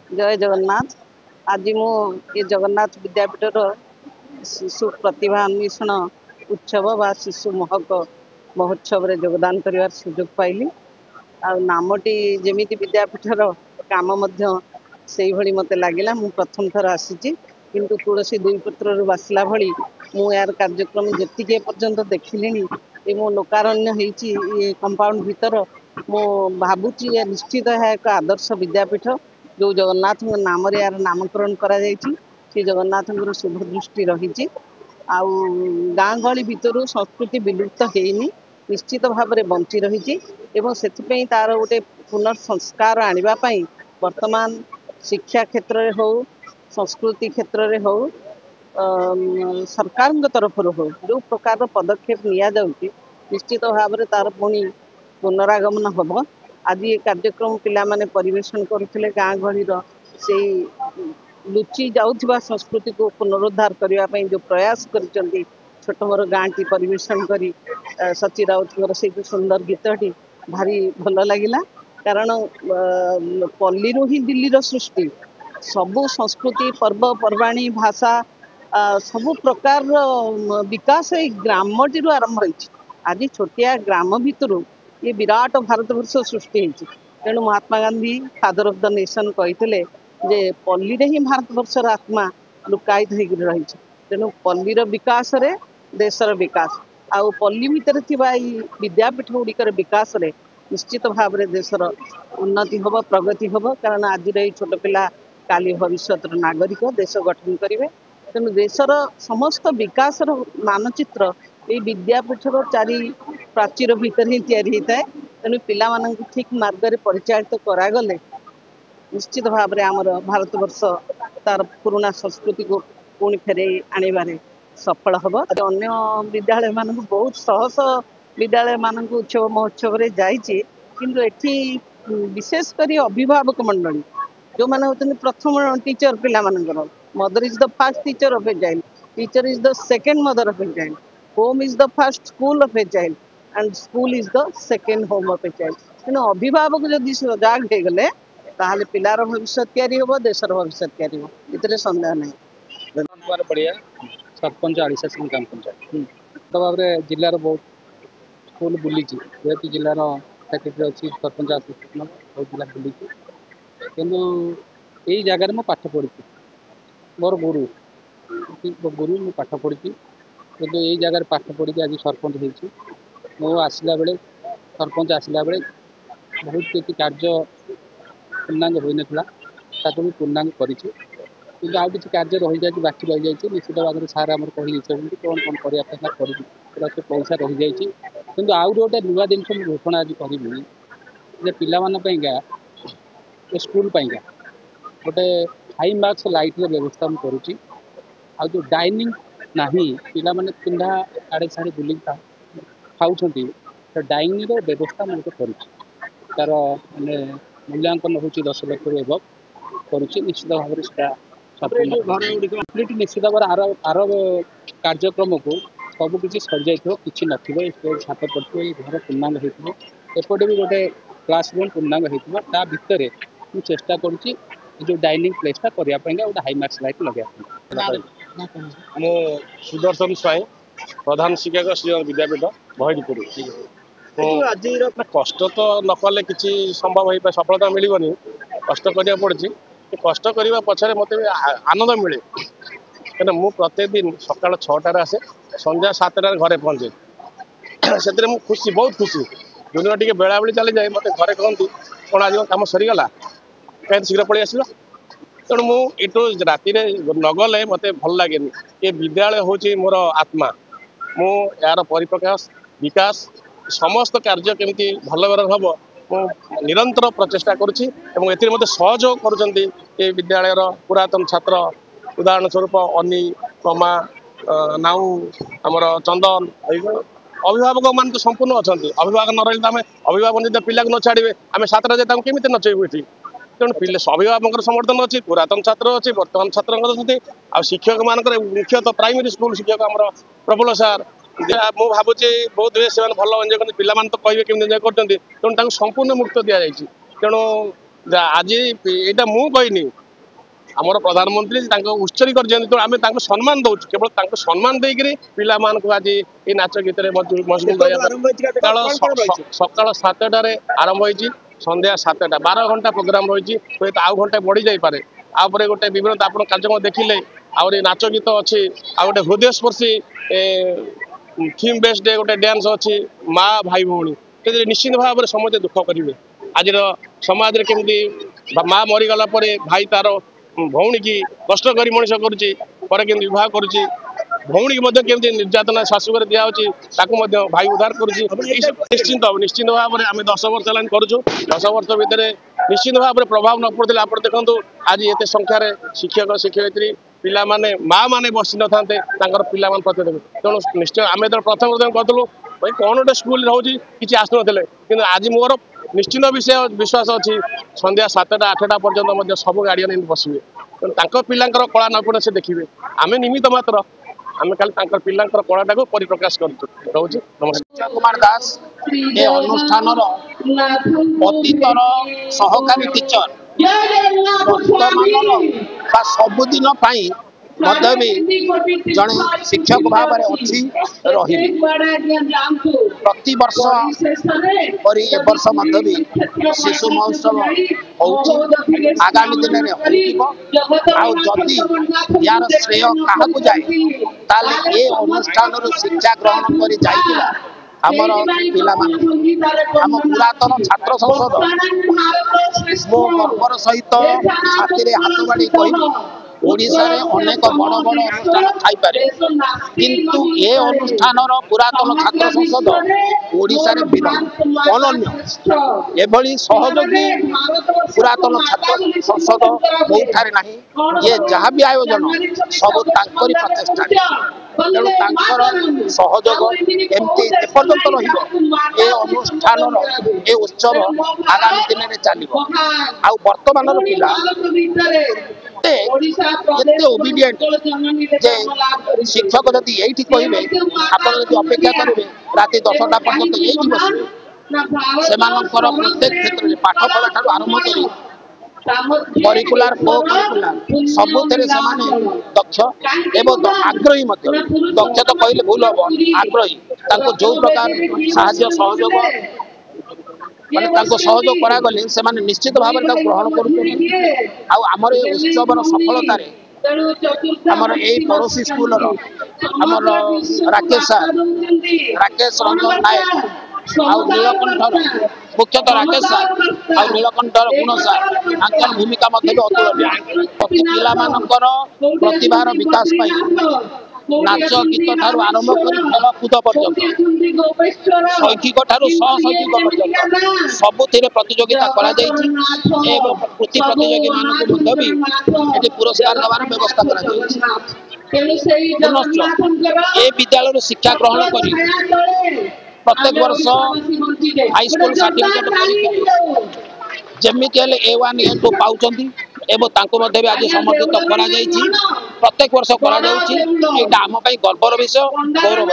जय जगन्नाथ। आज मु ये जगन्नाथ विद्यापीठर शिशु प्रतिभा अन्वेषण उत्सव बा शिशु महक महोत्सव रे योगदान कर सुजोग पाइली। आ नामटी जेमिति विद्यापीठर काम से मत लगिला। मु प्रथम थर आसी किंतु तुलसी दुई पत्र बासिला भली मु यार कार्यक्रम जी पर्यंत देखिली ये मो लोकारण्य होती कंपाउंड भीतर मु भावुची निश्चित है एक आदर्श विद्यापीठ जो जगन्नाथ नाम यार नामकरण करा से जगन्नाथ शुभ दृष्टि रही। आउ गाँ गहली भितर संस्कृति विलुप्त होनी निश्चित भाव में बंची रही से तार गोटे पुनर्संस्कार आने वर्तमान शिक्षा क्षेत्र में हो संस्कृति क्षेत्र में हो सरकार तरफ हो जो प्रकार पदक्षेप नि निश्चित भाव में तार पुणी पुनरागमन हम। आज ये कार्यक्रम पिला माने परिवेशन करुले गाँ गहली से लुचि जाऊा संस्कृति को पुनरुद्धार करने जो प्रयास कर छोट मोर गाँ टी परिवेशन कर सची राउत से सुंदर गीतटी भारी भल लगिला। कारण पल्ली ही दिल्ली सृष्टि सबु संस्कृति पर्वपर्वाणी भाषा सबु प्रकार विकास ग्रामटी आरंभ हो। आज छोटिया ग्राम भितर ये विराट भारत वर्ष सृष्टि होती। तेणु Mahatma Gandhi father of the nation कहते जे पल्ली ही भारत वर्षर आत्मा लुकायित हो रही। तेणु पल्लीर विकास रे देशर विकास आउ पल्ली भितर विद्यापीठ गुड़िकर विकास रे निश्चित भाव में देशर उन्नति हम प्रगति हम। कारण आज छोट पिला काली भविष्य नागरिक देश गठन करेंगे। तेणु देशर समस्त विकास मानचित्र ये विद्यापीठर चारि प्राचीर भितर ही तैयारी होता है। तेणु पिला ठीक मार्ग में परिचालित करागले निश्चित भाव में आमर भारत वर्ष तार पुराना संस्कृति को पुणी फेरे आने सफल हम। अन्य विद्यालय मान बहुत शह विद्यालय मान उत्सव महोत्सव रे जाइए किंतु एठी विशेषकर अभिभावक मंडली जो मैंने होते प्रथम टीचर पिला mother is the first teacher of a child teacher is the second mother of a child home is the first school of a child and school is the second home of a child. तेणु अभिभावक जदि सजाग हो गले ताहले पिलार भविष्य तैयारी हो देशर भविष्य तैयारी हो इतने संदेह नहीं। बढ़िया सरपंच आड़िशा सिंह ग्राम पंचायत तो भाव में जिलार बहुत स्कूल बुली जेहतु जिलार सेक्रेटरी अच्छी सरपंच आसिस्टेंट बहुत जिला बुली कि यही जगार मुझे पाठ पढ़ी मोर गुरु गुरु मुझे पाठ पढ़ी कि यही जगार पाठ पढ़ी आज सरपंच होती मो आसला बेले सरपंच आसला बेले बहुत किसी कार्य पूर्णांग हो नाता भी पूर्णांग करी कि आउ कि कार्य रही जाए बाकी रही जाए निश्चित भाव में सार आम कही कौन कौन करना कर पैसा रही जाए कि आउ गोटे नुआ जिन घोषणा आज करी पाइका स्कूल पाइका गोटे हाई मार्क्स लाइट व्यवस्था मुझे करुँच जो डाइनिंग ना पिला माने पिंधा आड़े साड़े बुल खाऊँ डाइनिंग व्यवस्था मुझे करुँच तार मैंने मूल्यांकन हो 10 लाख रु एबव करुँच निश्चित भाव में निश्चित भाव आर कार्यक्रम को सबकि सर जाइए कि नथिबो छात पड़े घर पूर्णांग होपटे भी गोटे क्लासरूम पूर्णांग होता भितर मुझे चेष्टा करुँच जो डाइनिंग प्लेसटा करने गोटे हाई मार्क्स लाइट लगे। मो सुदर्शन स्वाई प्रधान शिक्षक श्री विद्यापीठ बहरीपुर आज कष्ट तो न कले कि संभव हो सफलता मिलनी कष्ट करने पड़ी कष्ट करने पछरे मत आनंद मिले क्या मुझे प्रत्येक दिन सका 6टार आसे संध्या 7टार घरे पहुँचे से खुशी बहुत खुशी जो टे बेला बेली चली जाए मत घरे कहती कौन आज कम सरीगला कहीं शीघ्र पलि आस तेणु मुझे राति नगले मत भल लगे ये विद्यालय हूँ मोर आत्मा मु यार परिप्रकाश विकास समस्त कार्य केमती भल हम मु निरंतर प्रचेषा करुँच सहयोग कर विद्यालय पुरातन छात्र उदाहरण स्वरूप अनी कमा नाउ आमर चंदन अभिभावक मान तो संपूर्ण अच्छा अभिभावक न रही आम अभिभावक जब पिला न छाड़े आम 7टा जाए केमी नचेबू ये तेणु पिले अभिभावक समर्थन अच्छी पुरातन छात्र अच्छी बर्तमान छात्र अच्छे आ शिक्षक मान मुख्यतः प्राइमरी स्कूल शिक्षक आम प्रफुल्ल सार मुझे भावुँ बहुत से भल एंजय करते पिला तो कहे केमी एंजय कर तेणु संपूर्ण मुक्त दि जाए तेणु आज यहाँ मुझे कहनी ଆମର ପ୍ରଧାନମନ୍ତ୍ରୀ ତାଙ୍କ ଉତ୍ସର୍ଗ କରିଛନ୍ତି ଆମେ ତାଙ୍କୁ ସମ୍ମାନ ଦଉଛୁ କେବଳ ତାଙ୍କୁ ସମ୍ମାନ ଦେଇକରି ପିଲାମାନଙ୍କୁ ଆଜି ଏ ନାଚ ଗୀତରେ ମସଗୁଲ ସକାଳ 7ଟାରେ ଆରମ୍ଭ ହେଇଛି ସନ୍ଧ୍ୟା 7ଟା 12 ଘଣ୍ଟା ପ୍ରୋଗ୍ରାମ ରହିଛି ହୁଏତ ଆଉ ଘଣ୍ଟା ବଢି ଯାଇପାରେ ଆଉପରେ ଗୋଟେ ବିଭିନ୍ନ ଆପଣ କାର୍ଯ୍ୟକ୍ରମ ଦେଖିଲେ ଆହୁରି ନାଚ ଗୀତ ଅଛି ଆଉ ଗୋଟେ ହୃଦୟସ୍ପର୍ଶୀ ଥିମ୍ ବେସ୍ଡ ଗୋଟେ ଡ୍ୟାନ୍ସ ଅଛି ମା ଭାଇ ଭଉଣୀ ନିଶ୍ଚିତ ଭାବରେ ସମସ୍ତେ ଦୁଃଖ କରିବେ ଆଜିର ସମାଜରେ କେମିତି ମା ମରିଗଲା ପରେ ଭାଇ ତାର ଭଉଣୀ କି କଷ୍ଟ କରି ମଣିଷ କରୁଛି ପରେ କେମିତି ବିବାହ କରୁଛି ଭଉଣୀ କି ମଧ୍ୟ କେମିତି ନିର୍ଯାତନା ଶାଶୁଘରେ ଦିଆହଉଛି ତାକୁ ମଧ୍ୟ ଭାଇ ଉଦ୍ଧାର କରୁଛି ନିଶ୍ଚିତ ଭାବରେ ଆମେ 10 ବର୍ଷ ହେଲାଣି କରୁଛୁ 10 ବର୍ଷ ଭିତରେ ନିଶ୍ଚିତ ଭାବରେ ପ୍ରଭାବ ନ ପଡୁଥିଲେ ଆପଣ ଦେଖନ୍ତୁ ଆଜି ଏତେ ସଂଖ୍ୟାରେ ଶିକ୍ଷକ ଶିକ୍ଷୟିତ୍ରୀ ପିଲାମାନେ ମା ମାନେ ବସି ନଥାନ୍ତେ ତାଙ୍କର ପିଲାମାନେ ପ୍ରତି ତେଣୁ ନିଶ୍ଚୟ ଆମେ ଯେତେବେଳେ ପ୍ରଥମ କରୁଥିଲୁ ଭାଇ କଣ ଗୋଟେ ସ୍କୁଲ ରହୁଛି କିଛି ଆସୁନଥିଲେ କିନ୍ତୁ ଆଜି ମୋର ନିଶ୍ଚିତ ବିଶ୍ୱାସ ଅଛି ସନ୍ଧ୍ୟା 7ଟା 8ଟା ପର୍ଯ୍ୟନ୍ତ ମଧ୍ୟ ସବୁ ଗାର୍ଡିଆନ ଏମିତି ବସିବେ ତେଣୁ ତାଙ୍କ ପିଲାଙ୍କର କଳା ନୈପୁଣ୍ୟ ସେ ଦେଖିବେ ଆମେ ନିମିତ୍ତ ମାତ୍ର ଆମେ ଖାଲି ତାଙ୍କର ପିଲାଙ୍କର କଳାଟାକୁ ପରିପ୍ରକାଶ କରୁଛୁ ରହୁଛି ନମସ୍କାର କୁମାର ଦାସ ଏ ଅନୁଷ୍ଠାନର ଅତୀତର ସହକାରୀ ଟିଚର ବର୍ତ୍ତମାନର ବା ସବୁଦିନ ପାଇଁ ମଧ୍ୟ ବି ଜଣେ ଶିକ୍ଷକ ଭାବରେ ଅଛି ରହିବି ପ୍ରତିବର୍ଷ ପରି ଏ ବର୍ଷ ମଧ୍ୟ ବି ଶିଶୁ ମହୋତ୍ସବ ହଉଛି ଆଗାମୀ ଦିନରେ ହୋଇଯିବ ଆଉ ଯଦି ୟାର ଶ୍ରେୟ କାହାକୁ ଯାଏ ତାହେଲେ ଏ ଅନୁଷ୍ଠାନରୁ ଶିକ୍ଷା ଗ୍ରହଣ କରି ଯାଇଥିବା ଆମର ପିଲାମାନଙ୍କୁ ଆମ ପୁରାତନ ଛାତ୍ର ସଂସଦ ମୋ ଗର୍ବର ସହିତ ଛାତିରେ ହାତ ବାଡ଼ି କହିବି ଓଡ଼ିଶାରେ ଅନେକ ବଡ଼ ବଡ଼ ଅନୁଷ୍ଠାନ ଥାଇପାରେ କିନ୍ତୁ ଏ ଅନୁଷ୍ଠାନର ପୁରାତନ ଛାତ୍ର ସଂସଦ ଓଡ଼ିଶାରେ ବିରଳ ଅନନ୍ୟ ଏଭଳି ସହଯୋଗୀ ପୁରାତନ ଛାତ୍ର ସଂସଦ କୋଉଠାରେ ନାହିଁ ଇଏ ଯାହା ବି ଆୟୋଜନ ସବୁ ତାଙ୍କରି ପ୍ରଚେଷ୍ଟାରେ ତେଣୁ ତାଙ୍କର ସହଯୋଗ ଏମିତି ଯେପର୍ଯ୍ୟନ୍ତ ରହିବ ଏ ଅନୁଷ୍ଠାନର ଏ ଉତ୍ସବ ଆଗାମୀ ଦିନରେ ଚାଲିବ ଆଉ ବର୍ତ୍ତମାନର ପିଲା ଏତେ ଓବିଡିଏଣ୍ଟ ଯେ ଶିକ୍ଷକ ଯଦି ଏଇଠି କହିବେ ଆପଣ ଯଦି ଅପେକ୍ଷା କରିବେ ରାତି 10ଟା ପର୍ଯ୍ୟନ୍ତ ଏଇଠି ବସିବେ ସେମାନଙ୍କର ପ୍ରତ୍ୟେକ କ୍ଷେତ୍ରରେ ପାଠ ପଢ଼ା ଠାରୁ ଆରମ୍ଭ କରି କରିକୁଲାର କୋ-କରିକୁଲାର ସବୁଥିରେ ସେମାନେ ଦକ୍ଷ ଏବଂ ଆଗ୍ରହୀ ମଧ୍ୟ ଦକ୍ଷ ତ କହିଲେ ଭୁଲ ହବ ଆଗ୍ରହୀ ତାଙ୍କୁ ଯୋଉ ପ୍ରକାର ସାହାଯ୍ୟ ସହଯୋଗ ମାନେ ତାଙ୍କୁ ସହଯୋଗ କରାଗଲେ ସେମାନେ ନିଶ୍ଚିତ ଭାବରେ ତାକୁ ଗ୍ରହଣ କରୁଛନ୍ତି ଆଉ ଆମର ଏ ଉତ୍ସବର ସଫଳତାରେ ଆମର ଏଇ ପଡ଼ୋଶୀ ସ୍କୁଲର ଆମର ରାକେଶ ରଞ୍ଜନ ନାୟକ ଆଉ ନୀଳକଣ୍ଠର ମୁଖ୍ୟତଃ ରାକେଶ ସାର୍ ଆଉ ନୀଳକଣ୍ଠର ଗୁଣ ସାର୍ ତାଙ୍କର ଭୂମିକା ମଧ୍ୟ ବି ଅତୁଳନୀୟ ପ୍ରତି ପିଲାମାନଙ୍କର ପ୍ରତିଭାର ବିକାଶ ପାଇଁ ନାଚ ଗୀତ ଠାରୁ ଆରମ୍ଭ କରି ଖେଳକୁଦ ପର୍ଯ୍ୟନ୍ତ ଶୈକ୍ଷିକ ଠାରୁ ସହଶୈକ୍ଷିକ ପର୍ଯ୍ୟନ୍ତ ସବୁଥିରେ ପ୍ରତିଯୋଗିତା କରାଯାଇଛି ଏବଂ କୃତି ପ୍ରତିଯୋଗୀ ମାନଙ୍କୁ ମଧ୍ୟ ବି ଏଠି ପୁରସ୍କାର ଦେବାର ବ୍ୟବସ୍ଥା କରାଯାଇଛି ଏ ବିଦ୍ୟାଳୟରୁ ଶିକ୍ଷା ଗ୍ରହଣ କରି ପ୍ରତ୍ୟେକ ବର୍ଷ ହାଇସ୍କୁଲ ସାର୍ଟିଫିକେଟ ପରୀକ୍ଷାରେ ଯେମିତି ହେଲେ A1 A2 ପାଉଛନ୍ତି ଏବଂ ତାଙ୍କୁ ମଧ୍ୟ ବି ଆଜି ସମର୍ଥିତ କରାଯାଇଛି ପ୍ରତ୍ୟେକ ବର୍ଷ କରାଯାଉଛି ଏଇଟା ଆମ ପାଇଁ ଗର୍ବର ବିଷୟ ଗୌରବ।